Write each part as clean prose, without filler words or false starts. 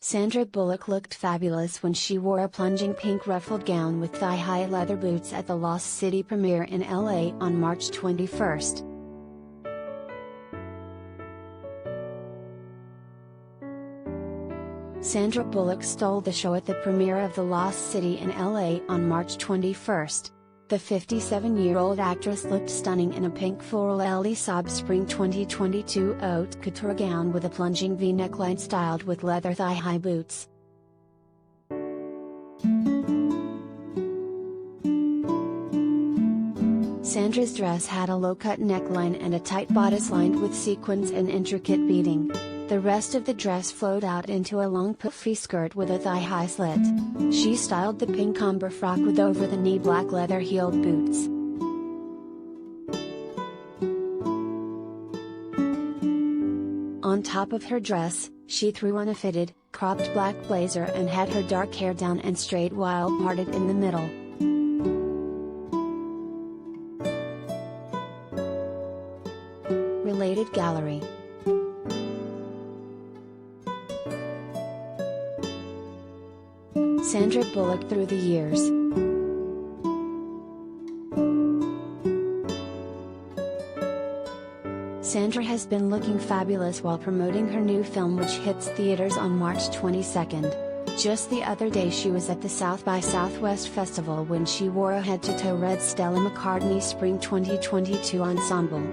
Sandra Bullock looked fabulous when she wore a plunging pink ruffled gown with thigh-high leather boots at the Lost City premiere in LA on March 21. Sandra Bullock stole the show at the premiere of The Lost City in LA on March 21. The 57-year-old actress looked stunning in a pink floral Elie Saab Spring 2022 Haute Couture gown with a plunging V-neckline styled with leather thigh-high boots. Sandra's dress had a low-cut neckline and a tight bodice lined with sequins and intricate beading. The rest of the dress flowed out into a long puffy skirt with a thigh-high slit. She styled the pink ombre frock with over-the-knee black leather-heeled boots. On top of her dress, she threw on a fitted, cropped black blazer and had her dark hair down and straight while parted in the middle. Related gallery. Sandra Bullock through the years. Sandra has been looking fabulous while promoting her new film, which hits theaters on March 22. Just the other day she was at the South by Southwest Festival when she wore a head-to-toe red Stella McCartney Spring 2022 ensemble.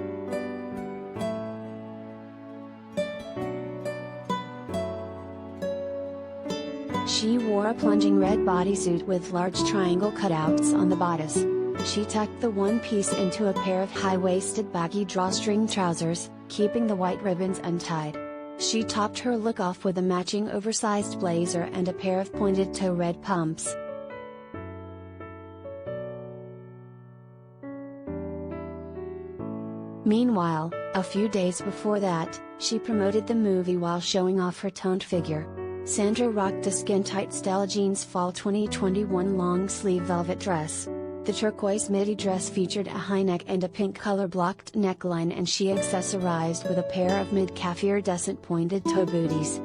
She wore a plunging red bodysuit with large triangle cutouts on the bodice. She tucked the one piece into a pair of high-waisted baggy drawstring trousers, keeping the white ribbons untied. She topped her look off with a matching oversized blazer and a pair of pointed toe red pumps. Meanwhile, a few days before that, she promoted the movie while showing off her toned figure. Sandra rocked a skin-tight Stella Jeans Fall 2021 long-sleeve velvet dress. The turquoise midi dress featured a high neck and a pink color-blocked neckline, and she accessorized with a pair of mid-calf iridescent pointed toe booties.